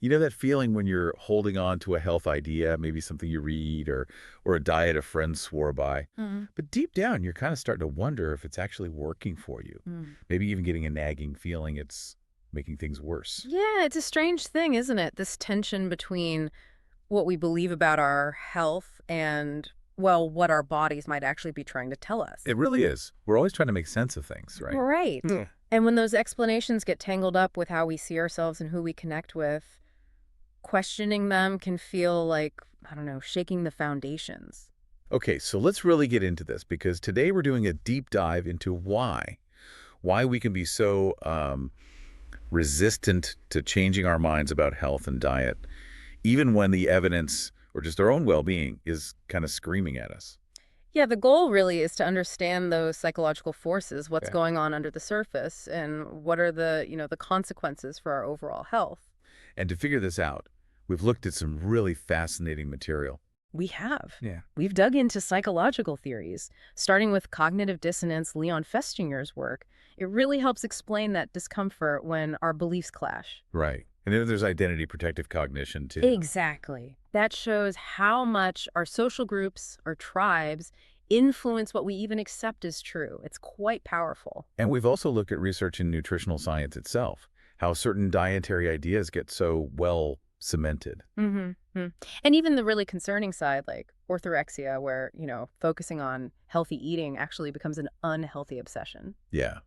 You know that feeling when you're holding on to a health idea, maybe something you read or a diet a friend swore by. Mhm. But deep down, you're kind of starting to wonder if it's actually working for you. Mm. Maybe even getting a nagging feeling it's making things worse. Yeah, it's a strange thing, isn't it? This tension between what we believe about our health and, well, what our bodies might actually be trying to tell us. It really is. We're always trying to make sense of things, right? Right. And when those explanations get tangled up with how we see ourselves and who we connect with, questioning them can feel like, I don't know, shaking the foundations. Okay, so let's really get into this because today we're doing a deep dive into why we can be so resistant to changing our minds about health and diet, even when the evidence or just our own well-being is kind of screaming at us. Yeah, the goal really is to understand those psychological forces, what's Okay. going on under the surface, and what are the consequences for our overall health. And to figure this out, we've looked at some really fascinating material. We have. Yeah. We've dug into psychological theories, starting with cognitive dissonance, Leon Festinger's work. It really helps explain that discomfort when our beliefs clash. Right. And then there's identity protective cognition, too. Exactly. That shows how much our social groups or tribes influence what we even accept as true. It's quite powerful. And we've also looked at research in nutritional science itself, how certain dietary ideas get so well cemented. Mm-hmm. And even the really concerning side, like orthorexia, where, focusing on healthy eating actually becomes an unhealthy obsession. Yeah.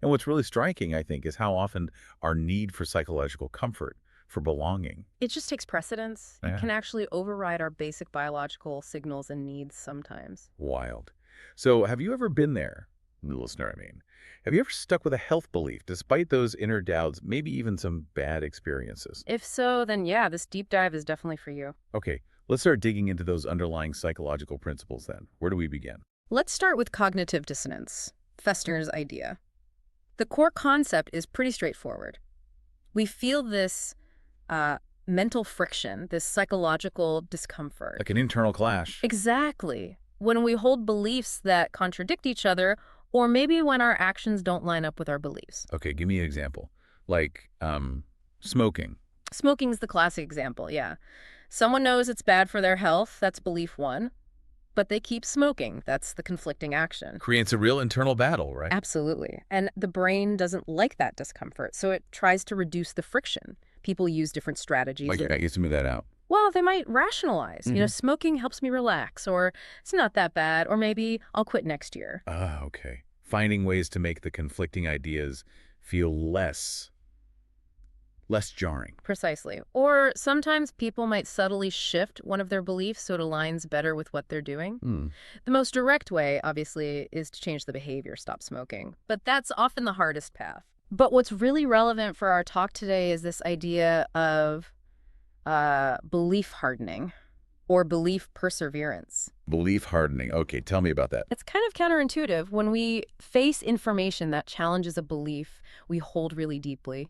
And what's really striking, I think, is how often our need for psychological comfort, for belonging. It just takes precedence. It Yeah. can actually override our basic biological signals and needs sometimes. Wild. So have you ever been there, the listener, I mean? Have you ever stuck with a health belief despite those inner doubts, maybe even some bad experiences? If so, then yeah, this deep dive is definitely for you. Okay, let's start digging into those underlying psychological principles then. Where do we begin? Let's start with cognitive dissonance, Festinger's idea. The core concept is pretty straightforward. We feel this mental friction, this psychological discomfort. Like an internal clash. Exactly. When we hold beliefs that contradict each other, or maybe when our actions don't line up with our beliefs. Okay, give me an example. Like, smoking. Smoking's the classic example, yeah. Someone knows it's bad for their health, that's belief one, but they keep smoking, that's the conflicting action. Creates a real internal battle, right? Absolutely. And the brain doesn't like that discomfort, so it tries to reduce the friction. People use different strategies. Like, I guess to move that out. Well, they might rationalize. Smoking helps me relax, or it's not that bad, or maybe I'll quit next year. Ah, okay. Finding ways to make the conflicting ideas feel less jarring. Precisely. Or sometimes people might subtly shift one of their beliefs so it aligns better with what they're doing. Hmm. The most direct way, obviously, is to change the behavior, stop smoking. But that's often the hardest path. But what's really relevant for our talk today is this idea of belief hardening or belief perseverance. Belief hardening. Okay, tell me about that. It's kind of counterintuitive. When we face information that challenges a belief we hold really deeply,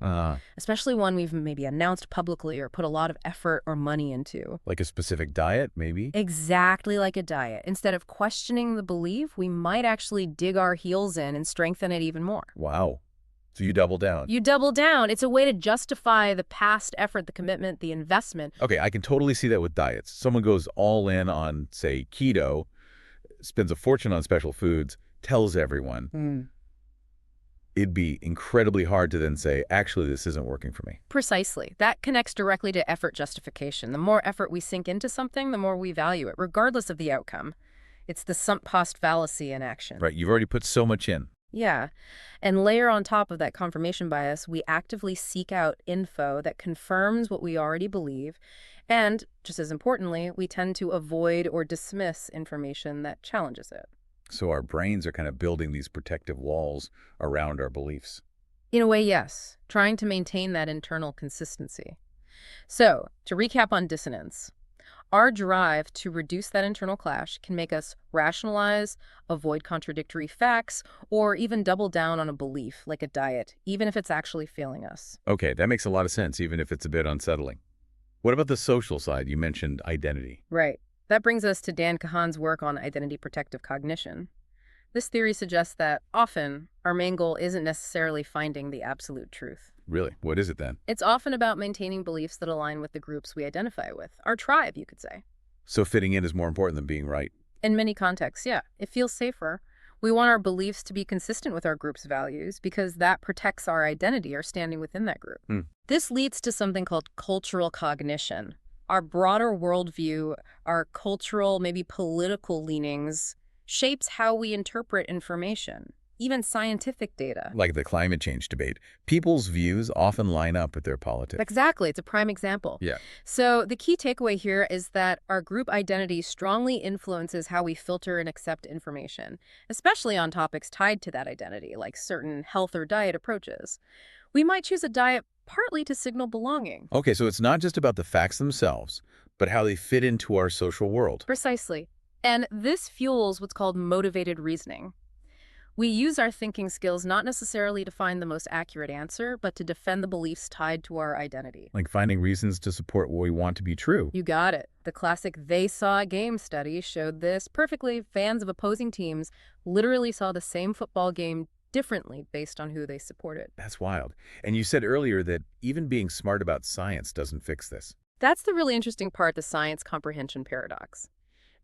especially one we've maybe announced publicly or put a lot of effort or money into. Like a specific diet, maybe? Exactly like a diet. Instead of questioning the belief, we might actually dig our heels in and strengthen it even more. Wow. So you double down. You double down. It's a way to justify the past effort, the commitment, the investment. Okay, I can totally see that with diets. Someone goes all in on, say, keto, spends a fortune on special foods, tells everyone. It'd be incredibly hard to then say, actually, this isn't working for me. Precisely. That connects directly to effort justification. The more effort we sink into something, the more we value it, regardless of the outcome. It's the sunk cost fallacy in action. Right, you've already put so much in. Yeah. And layer on top of that confirmation bias, we actively seek out info that confirms what we already believe. And, just as importantly, we tend to avoid or dismiss information that challenges it. So our brains are kind of building these protective walls around our beliefs. In a way, yes. Trying to maintain that internal consistency. So, to recap on dissonance, our drive to reduce that internal clash can make us rationalize, avoid contradictory facts, or even double down on a belief, like a diet, even if it's actually failing us. Okay, that makes a lot of sense, even if it's a bit unsettling. What about the social side? You mentioned identity. Right. That brings us to Dan Kahan's work on identity protective cognition. This theory suggests that often our main goal isn't necessarily finding the absolute truth. Really? What is it then? It's often about maintaining beliefs that align with the groups we identify with, our tribe, you could say. So fitting in is more important than being right. In many contexts, yeah, it feels safer. We want our beliefs to be consistent with our group's values because that protects our identity or standing within that group. This leads to something called cultural cognition. Our broader worldview, our cultural, maybe political leanings, shapes how we interpret information, even scientific data. Like the climate change debate. People's views often line up with their politics. Exactly. It's a prime example. Yeah. So the key takeaway here is that our group identity strongly influences how we filter and accept information, especially on topics tied to that identity, like certain health or diet approaches. We might choose a diet partly to signal belonging. Okay, so it's not just about the facts themselves, but how they fit into our social world. Precisely. And this fuels what's called motivated reasoning. We use our thinking skills not necessarily to find the most accurate answer, but to defend the beliefs tied to our identity. Like finding reasons to support what we want to be true. You got it. The classic "they saw a game" study showed this perfectly. Fans of opposing teams literally saw the same football game differently based on who they supported. That's wild. And you said earlier that even being smart about science doesn't fix this. That's the really interesting part, the science comprehension paradox.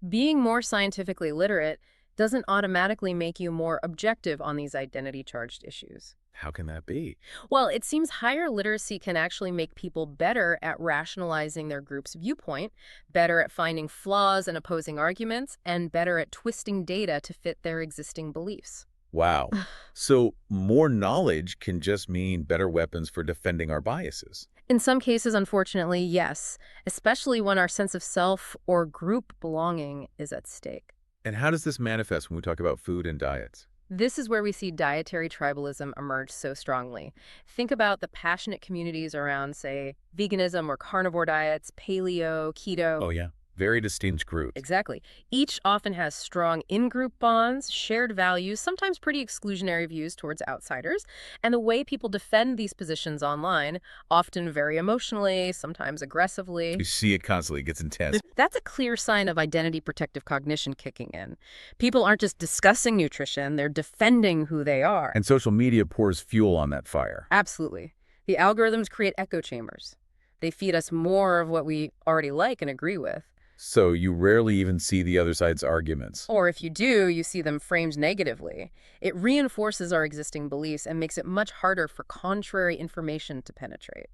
Being more scientifically literate doesn't automatically make you more objective on these identity-charged issues. How can that be? Well, it seems higher literacy can actually make people better at rationalizing their group's viewpoint, better at finding flaws in opposing arguments, and better at twisting data to fit their existing beliefs. Wow. So more knowledge can just mean better weapons for defending our biases. In some cases, unfortunately, yes, especially when our sense of self or group belonging is at stake. And how does this manifest when we talk about food and diets? This is where we see dietary tribalism emerge so strongly. Think about the passionate communities around, say, veganism or carnivore diets, paleo, keto. Oh, yeah. Very distinct groups. Exactly. Each often has strong in-group bonds, shared values, sometimes pretty exclusionary views towards outsiders, and the way people defend these positions online, often very emotionally, sometimes aggressively. You see it constantly. It gets intense. That's a clear sign of identity protective cognition kicking in. People aren't just discussing nutrition, they're defending who they are. And social media pours fuel on that fire. Absolutely. The algorithms create echo chambers. They feed us more of what we already like and agree with. So you rarely even see the other side's arguments. Or if you do, you see them framed negatively. It reinforces our existing beliefs and makes it much harder for contrary information to penetrate.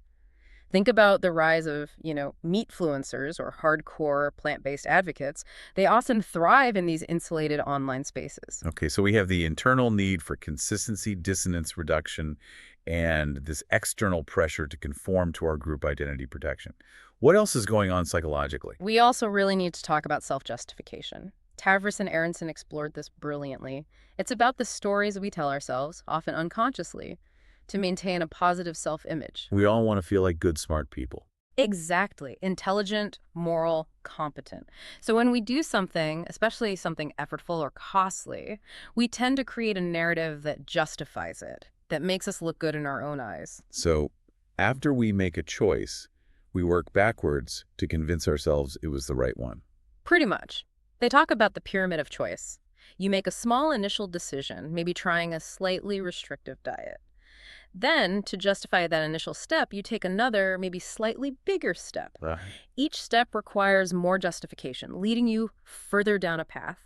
Think about the rise of, meat fluencers or hardcore plant-based advocates. They often thrive in these insulated online spaces. Okay, so we have the internal need for consistency, dissonance reduction, and this external pressure to conform to our group identity protection. What else is going on psychologically? We also really need to talk about self-justification. Tavris and Aronson explored this brilliantly. It's about the stories we tell ourselves, often unconsciously, to maintain a positive self-image. We all want to feel like good, smart people. Exactly. Intelligent, moral, competent. So when we do something, especially something effortful or costly, we tend to create a narrative that justifies it, that makes us look good in our own eyes. So after we make a choice, we work backwards to convince ourselves it was the right one. Pretty much. They talk about the pyramid of choice. You make a small initial decision, maybe trying a slightly restrictive diet. Then, to justify that initial step, you take another, maybe slightly bigger step. Each step requires more justification, leading you further down a path.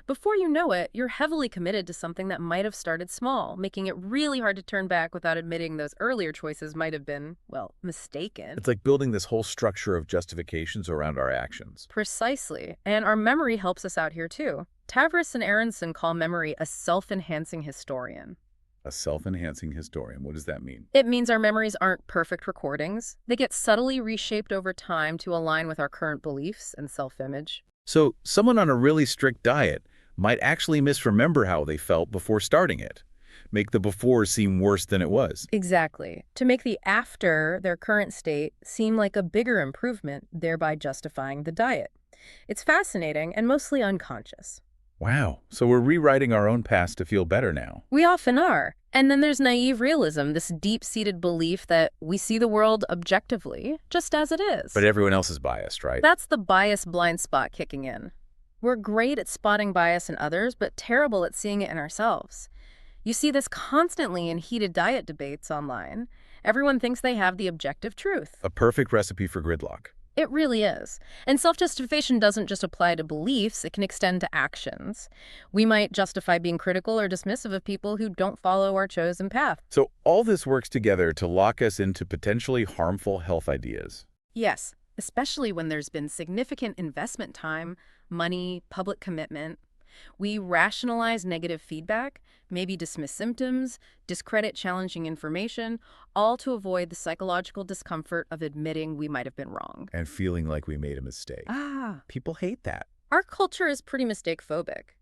Before you know it, you're heavily committed to something that might have started small, making it really hard to turn back without admitting those earlier choices might have been, mistaken. It's like building this whole structure of justifications around our actions. Precisely. And our memory helps us out here, too. Tavris and Aronson call memory a self-enhancing historian. A self-enhancing historian. What does that mean? It means our memories aren't perfect recordings. They get subtly reshaped over time to align with our current beliefs and self-image. So someone on a really strict diet might actually misremember how they felt before starting it, make the before seem worse than it was. Exactly. To make the after, their current state, seem like a bigger improvement, thereby justifying the diet. It's fascinating and mostly unconscious. Wow. So we're rewriting our own past to feel better now. We often are. And then there's naive realism, this deep-seated belief that we see the world objectively, just as it is. But everyone else is biased, right? That's the bias blind spot kicking in. We're great at spotting bias in others, but terrible at seeing it in ourselves. You see this constantly in heated diet debates online. Everyone thinks they have the objective truth. A perfect recipe for gridlock. It really is. And self-justification doesn't just apply to beliefs, it can extend to actions. We might justify being critical or dismissive of people who don't follow our chosen path. So all this works together to lock us into potentially harmful health ideas. Yes, especially when there's been significant investment time, money, public commitment. We rationalize negative feedback, maybe dismiss symptoms, discredit challenging information, all to avoid the psychological discomfort of admitting we might have been wrong. And feeling like we made a mistake. People hate that. Our culture is pretty mistake-phobic.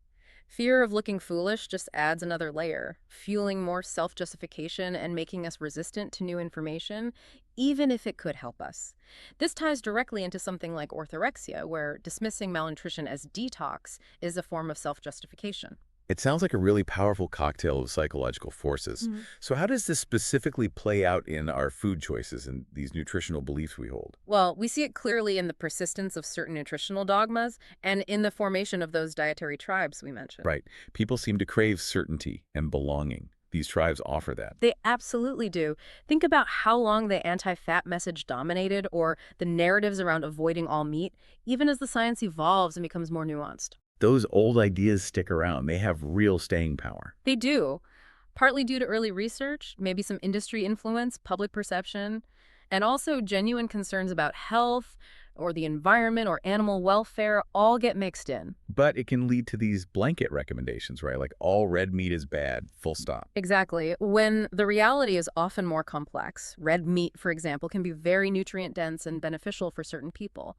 Fear of looking foolish just adds another layer, fueling more self-justification and making us resistant to new information, even if it could help us. This ties directly into something like orthorexia, where dismissing malnutrition as detox is a form of self-justification. It sounds like a really powerful cocktail of psychological forces. So how does this specifically play out in our food choices and these nutritional beliefs we hold? Well, we see it clearly in the persistence of certain nutritional dogmas and in the formation of those dietary tribes we mentioned. Right. People seem to crave certainty and belonging. These tribes offer that. They absolutely do. Think about how long the anti-fat message dominated, or the narratives around avoiding all meat, even as the science evolves and becomes more nuanced. Those old ideas stick around. They have real staying power. They do, partly due to early research, maybe some industry influence, public perception, and also genuine concerns about health or the environment or animal welfare all get mixed in. But it can lead to these blanket recommendations, right? Like all red meat is bad, full stop. Exactly. When the reality is often more complex. Red meat, for example, can be very nutrient-dense and beneficial for certain people.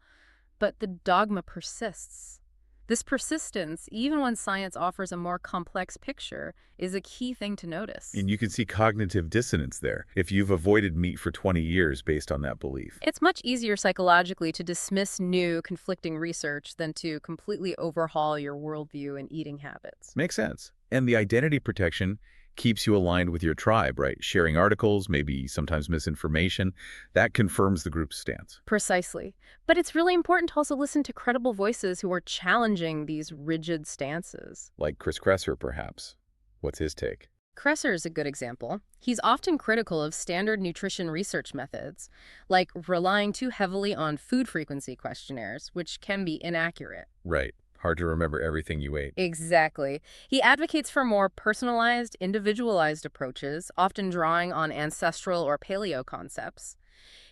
But the dogma persists. This persistence, even when science offers a more complex picture, is a key thing to notice. And you can see cognitive dissonance there if you've avoided meat for 20 years based on that belief. It's much easier psychologically to dismiss new, conflicting research than to completely overhaul your worldview and eating habits. Makes sense. And the identity protection keeps you aligned with your tribe, right? Sharing articles, maybe sometimes misinformation, that confirms the group's stance. Precisely. But it's really important to also listen to credible voices who are challenging these rigid stances. Like Chris Kresser, perhaps. What's his take? Kresser is a good example. He's often critical of standard nutrition research methods, like relying too heavily on food frequency questionnaires, which can be inaccurate. Right. Hard to remember everything you ate. Exactly. He advocates for more personalized, individualized approaches, often drawing on ancestral or paleo concepts.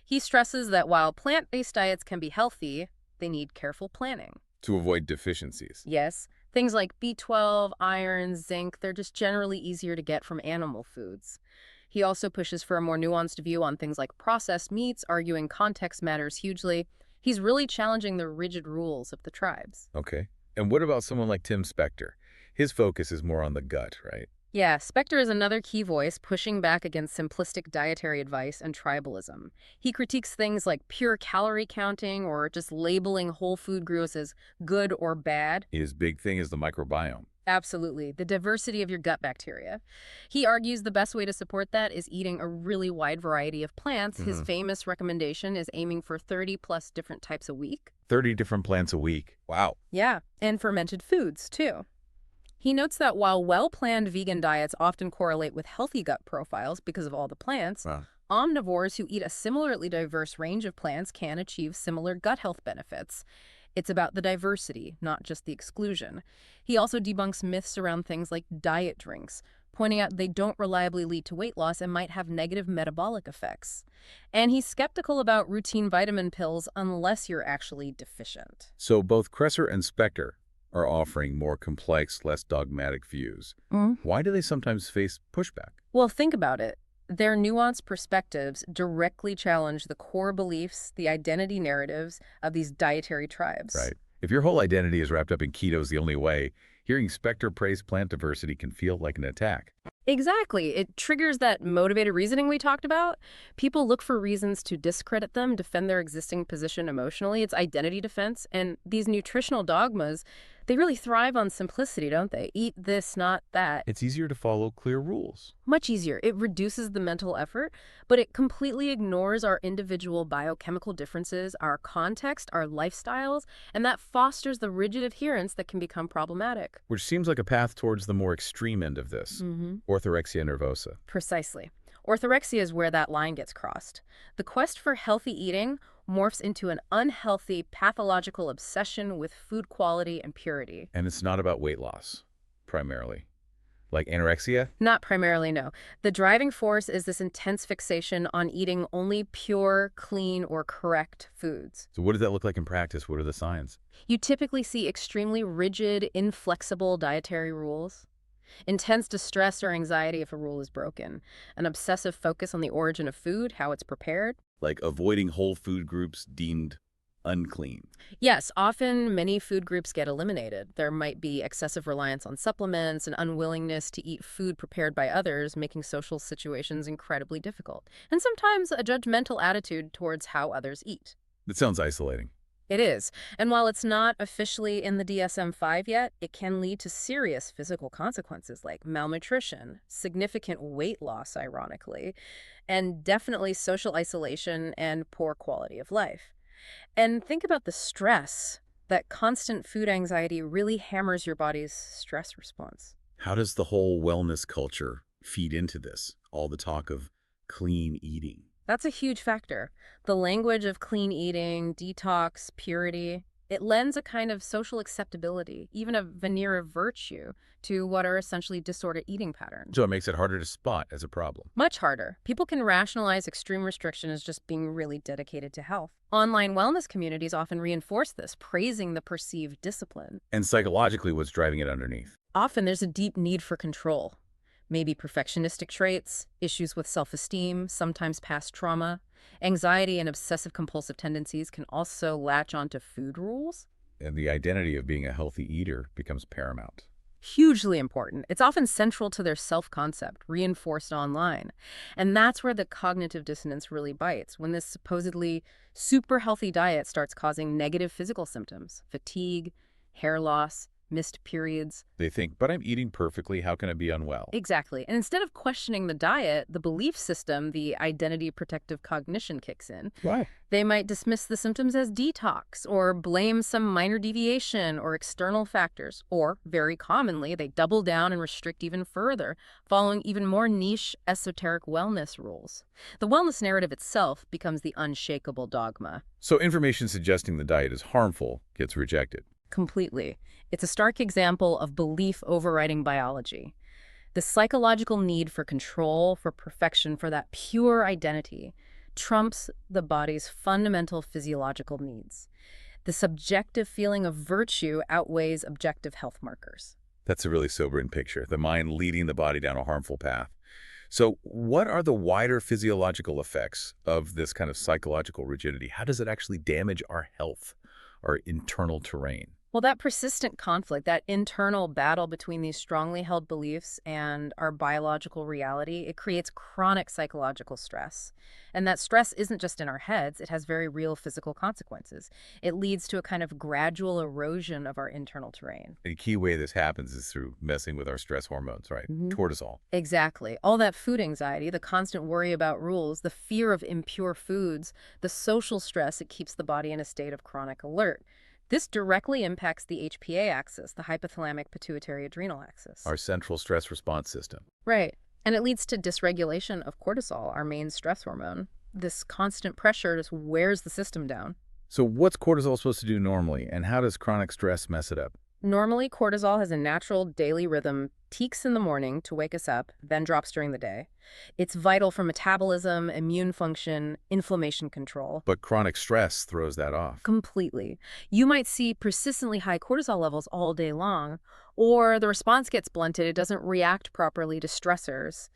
He stresses that while plant-based diets can be healthy, they need careful planning. To avoid deficiencies. Yes, things like B12, iron, zinc, they're just generally easier to get from animal foods. He also pushes for a more nuanced view on things like processed meats, arguing context matters hugely. He's really challenging the rigid rules of the tribes. Okay. And what about someone like Tim Spector? His focus is more on the gut, right? Yeah, Spector is another key voice pushing back against simplistic dietary advice and tribalism. He critiques things like pure calorie counting or just labeling whole food groups as good or bad. His big thing is the microbiome. Absolutely, the diversity of your gut bacteria. He argues the best way to support that is eating a really wide variety of plants. His famous recommendation is aiming for 30+ different types a week. 30 different plants a week. Wow. Yeah, and fermented foods, too. He notes that while well-planned vegan diets often correlate with healthy gut profiles because of all the plants, omnivores who eat a similarly diverse range of plants can achieve similar gut health benefits. It's about the diversity, not just the exclusion. He also debunks myths around things like diet drinks, pointing out they don't reliably lead to weight loss and might have negative metabolic effects. And he's skeptical about routine vitamin pills unless you're actually deficient. So both Kresser and Spector are offering more complex, less dogmatic views. Why do they sometimes face pushback? Well, think about it. Their nuanced perspectives directly challenge the core beliefs, the identity narratives of these dietary tribes. Right. If your whole identity is wrapped up in keto is the only way, hearing Spector praise plant diversity can feel like an attack. Exactly. It triggers that motivated reasoning we talked about. People look for reasons to discredit them, defend their existing position emotionally. It's identity defense. And these nutritional dogmas, They really thrive on simplicity, don't they? Eat this, not that. It's easier to follow clear rules. Much easier. It reduces the mental effort, but it completely ignores our individual biochemical differences, our context, our lifestyles, and that fosters the rigid adherence that can become problematic. Which seems like a path towards the more extreme end of this, orthorexia nervosa. Precisely. Orthorexia is where that line gets crossed. The quest for healthy eating morphs into an unhealthy, pathological obsession with food quality and purity. And it's not about weight loss, primarily. Like anorexia? Not primarily, no. The driving force is this intense fixation on eating only pure, clean, or correct foods. So what does that look like in practice? What are the signs? You typically see extremely rigid, inflexible dietary rules, intense distress or anxiety if a rule is broken, an obsessive focus on the origin of food, how it's prepared. Like avoiding whole food groups deemed unclean. Yes, often many food groups get eliminated. There might be excessive reliance on supplements and unwillingness to eat food prepared by others, making social situations incredibly difficult. And sometimes a judgmental attitude towards how others eat. That sounds isolating. It is. And while it's not officially in the DSM-5 yet, it can lead to serious physical consequences like malnutrition, significant weight loss, ironically, and definitely social isolation and poor quality of life. And think about the stress. That constant food anxiety really hammers your body's stress response. How does the whole wellness culture feed into this? All the talk of clean eating. That's a huge factor. The language of clean eating, detox, purity, it lends a kind of social acceptability, even a veneer of virtue, to what are essentially disordered eating patterns. So it makes it harder to spot as a problem. Much harder. People can rationalize extreme restriction as just being really dedicated to health. Online wellness communities often reinforce this, praising the perceived discipline. And psychologically, what's driving it underneath? Often there's a deep need for control. Maybe perfectionistic traits, issues with self-esteem, sometimes past trauma. Anxiety and obsessive-compulsive tendencies can also latch onto food rules. And the identity of being a healthy eater becomes paramount. Hugely important. It's often central to their self-concept, reinforced online. And that's where the cognitive dissonance really bites, when this supposedly super healthy diet starts causing negative physical symptoms, fatigue, hair loss, missed periods. They think, but I'm eating perfectly, how can I be unwell? Exactly. And instead of questioning the diet, the belief system, the identity protective cognition kicks in. Why? They might dismiss the symptoms as detox or blame some minor deviation or external factors. Or, very commonly, they double down and restrict even further, following even more niche, esoteric wellness rules. The wellness narrative itself becomes the unshakable dogma. So information suggesting the diet is harmful gets rejected. Completely. It's a stark example of belief overriding biology. The psychological need for control, for perfection, for that pure identity trumps the body's fundamental physiological needs. The subjective feeling of virtue outweighs objective health markers. That's a really sobering picture, the mind leading the body down a harmful path. So what are the wider physiological effects of this kind of psychological rigidity? How does it actually damage our health, our internal terrain? Well, that persistent conflict, that internal battle between these strongly held beliefs and our biological reality, it creates chronic psychological stress. And that stress isn't just in our heads, it has very real physical consequences. It leads to a kind of gradual erosion of our internal terrain. A key way this happens is through messing with our stress hormones, right? Cortisol. Exactly. All that food anxiety, the constant worry about rules, the fear of impure foods, the social stress, it keeps the body in a state of chronic alert. This directly impacts the HPA axis, the hypothalamic pituitary adrenal axis. Our central stress response system. Right. And it leads to dysregulation of cortisol, our main stress hormone. This constant pressure just wears the system down. So what's cortisol supposed to do normally, and how does chronic stress mess it up? Normally, cortisol has a natural daily rhythm, peaks in the morning to wake us up, then drops during the day. It's vital for metabolism, immune function, inflammation control. But chronic stress throws that off. Completely. You might see persistently high cortisol levels all day long, or the response gets blunted, it doesn't react properly to stressors,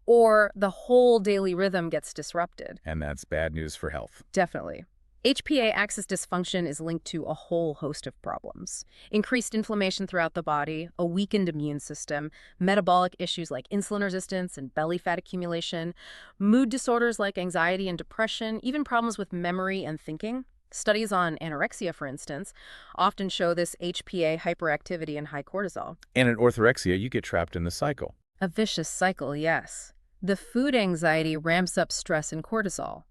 or the whole daily rhythm gets disrupted. And that's bad news for health. Definitely. HPA axis dysfunction is linked to a whole host of problems. Increased inflammation throughout the body, a weakened immune system, metabolic issues like insulin resistance and belly fat accumulation, mood disorders like anxiety and depression, even problems with memory and thinking. Studies on anorexia, for instance, often show this HPA hyperactivity and high cortisol. And in orthorexia, you get trapped in the cycle. A vicious cycle, yes. The food anxiety ramps up stress and cortisol.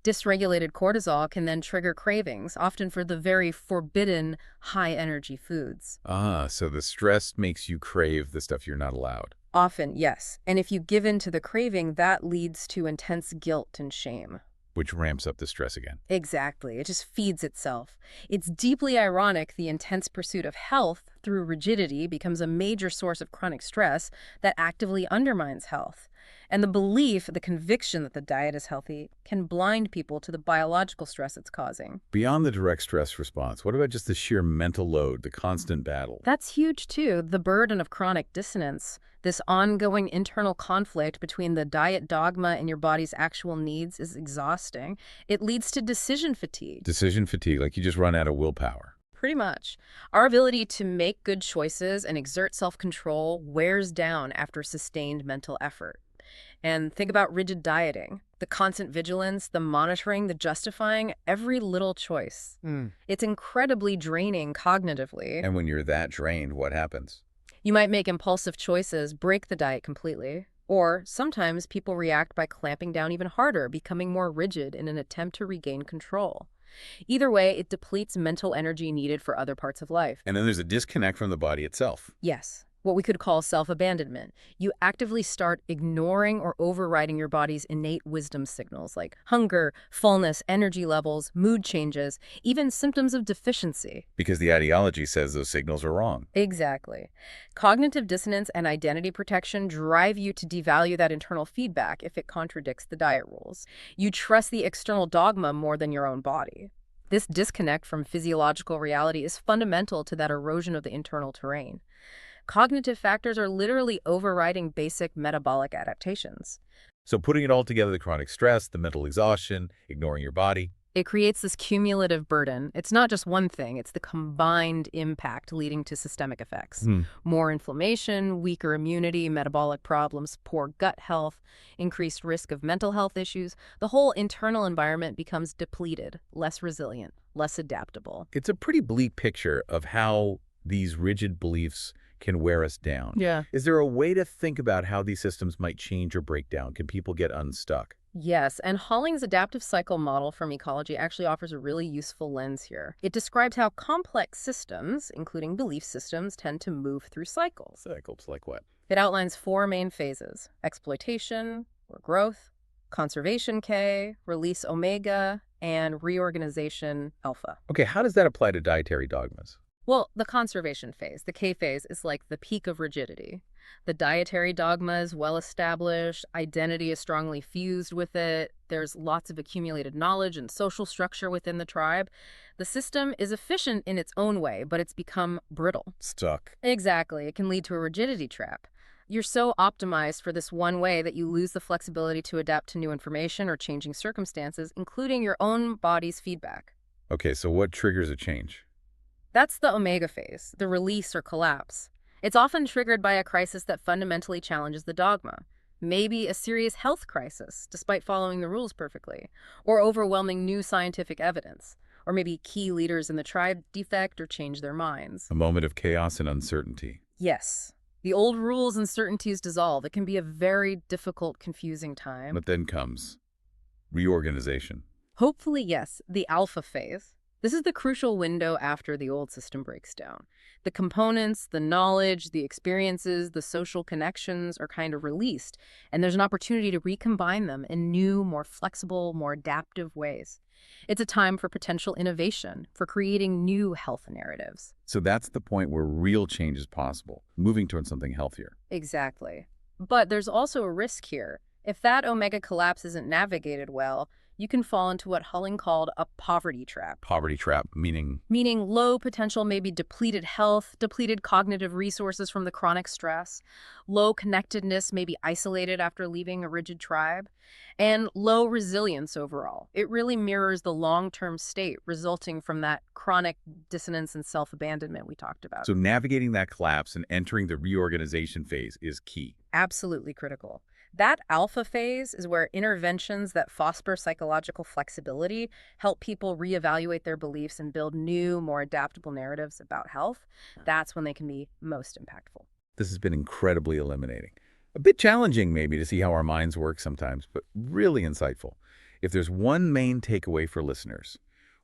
Dysregulated cortisol can then trigger cravings, often for the very forbidden high-energy foods. Ah, so the stress makes you crave the stuff you're not allowed. Often, yes. And if you give in to the craving, that leads to intense guilt and shame. Which ramps up the stress again. Exactly. It just feeds itself. It's deeply ironic the intense pursuit of health through rigidity becomes a major source of chronic stress that actively undermines health. And the belief, the conviction that the diet is healthy can blind people to the biological stress it's causing. Beyond the direct stress response, what about just the sheer mental load, the constant battle? That's huge, too. The burden of chronic dissonance, this ongoing internal conflict between the diet dogma and your body's actual needs is exhausting. It leads to decision fatigue. Decision fatigue, like you just run out of willpower. Pretty much. Our ability to make good choices and exert self-control wears down after sustained mental effort. And think about rigid dieting, the constant vigilance, the monitoring, the justifying, every little choice. It's incredibly draining cognitively. And when you're that drained, what happens? You might make impulsive choices, break the diet completely. Or sometimes people react by clamping down even harder, becoming more rigid in an attempt to regain control. Either way, it depletes mental energy needed for other parts of life. And then there's a disconnect from the body itself. Yes, what we could call self-abandonment. You actively start ignoring or overriding your body's innate wisdom signals like hunger, fullness, energy levels, mood changes, even symptoms of deficiency. Because the ideology says those signals are wrong. Exactly. Cognitive dissonance and identity protection drive you to devalue that internal feedback if it contradicts the diet rules. You trust the external dogma more than your own body. This disconnect from physiological reality is fundamental to that erosion of the internal terrain. Cognitive factors are literally overriding basic metabolic adaptations. So putting it all together, the chronic stress, the mental exhaustion, ignoring your body. It creates this cumulative burden. It's not just one thing, it's the combined impact leading to systemic effects. More inflammation, weaker immunity, metabolic problems, poor gut health, increased risk of mental health issues. The whole internal environment becomes depleted, less resilient, less adaptable. It's a pretty bleak picture of how these rigid beliefs can wear us down. Yeah. Is there a way to think about how these systems might change or break down? Can people get unstuck? Yes, and Holling's adaptive cycle model from ecology actually offers a really useful lens here. It describes how complex systems, including belief systems, tend to move through cycles. Cycles like what? It outlines 4 main phases: exploitation, or growth, conservation K, release omega, and reorganization alpha. Okay, how does that apply to dietary dogmas? Well, the conservation phase, the K phase, is like the peak of rigidity. The dietary dogma is well established, identity is strongly fused with it, there's lots of accumulated knowledge and social structure within the tribe. The system is efficient in its own way, but it's become brittle. Stuck. Exactly. It can lead to a rigidity trap. You're so optimized for this one way that you lose the flexibility to adapt to new information or changing circumstances, including your own body's feedback. Okay, so what triggers a change? That's the omega phase, the release or collapse. It's often triggered by a crisis that fundamentally challenges the dogma. Maybe a serious health crisis, despite following the rules perfectly, or overwhelming new scientific evidence, or maybe key leaders in the tribe defect or change their minds. A moment of chaos and uncertainty. Yes. The old rules and certainties dissolve. It can be a very difficult, confusing time. But then comes reorganization. Hopefully, yes, the alpha phase. This is the crucial window after the old system breaks down. The components, the knowledge, the experiences, the social connections are kind of released, and there's an opportunity to recombine them in new, more flexible, more adaptive ways. It's a time for potential innovation, for creating new health narratives. So that's the point where real change is possible, moving towards something healthier. Exactly. But there's also a risk here. If that omega collapse isn't navigated well, you can fall into what Holling called a poverty trap. Poverty trap, meaning? Meaning low potential, maybe depleted health, depleted cognitive resources from the chronic stress, low connectedness, maybe isolated after leaving a rigid tribe, and low resilience overall. It really mirrors the long-term state resulting from that chronic dissonance and self-abandonment we talked about. So navigating that collapse and entering the reorganization phase is key. Absolutely critical. That alpha phase is where interventions that foster psychological flexibility help people reevaluate their beliefs and build new, more adaptable narratives about health. That's when they can be most impactful. This has been incredibly illuminating. A bit challenging, maybe, to see how our minds work sometimes, but really insightful. If there's one main takeaway for listeners,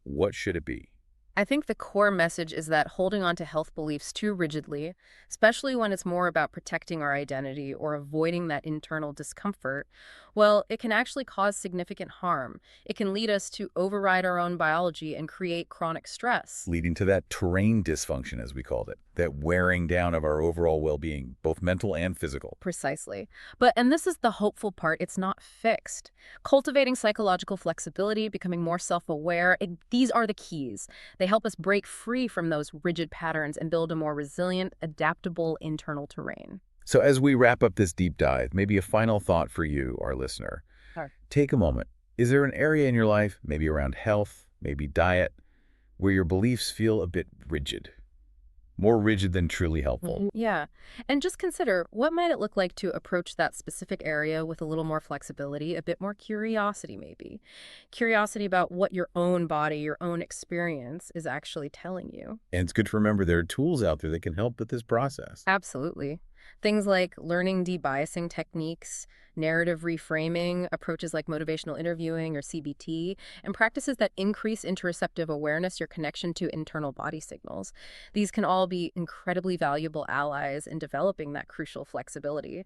what should it be? I think the core message is that holding on to health beliefs too rigidly, especially when it's more about protecting our identity or avoiding that internal discomfort, well, it can actually cause significant harm. It can lead us to override our own biology and create chronic stress. Leading to that terrain dysfunction, as we called it, that wearing down of our overall well-being, both mental and physical. Precisely. And this is the hopeful part, it's not fixed. Cultivating psychological flexibility, becoming more self-aware, these are the keys. They help us break free from those rigid patterns and build a more resilient, adaptable internal terrain. So as we wrap up this deep dive, maybe a final thought for you, our listener. Sure. Take a moment. Is there an area in your life, maybe around health, maybe diet, where your beliefs feel a bit rigid? More rigid than truly helpful. Yeah. And just consider, what might it look like to approach that specific area with a little more flexibility, a bit more curiosity maybe. Curiosity about what your own body, your own experience is actually telling you. And it's good to remember there are tools out there that can help with this process. Absolutely. Things like learning debiasing techniques, narrative reframing, approaches like motivational interviewing or CBT, and practices that increase interoceptive awareness, your connection to internal body signals. These can all be incredibly valuable allies in developing that crucial flexibility.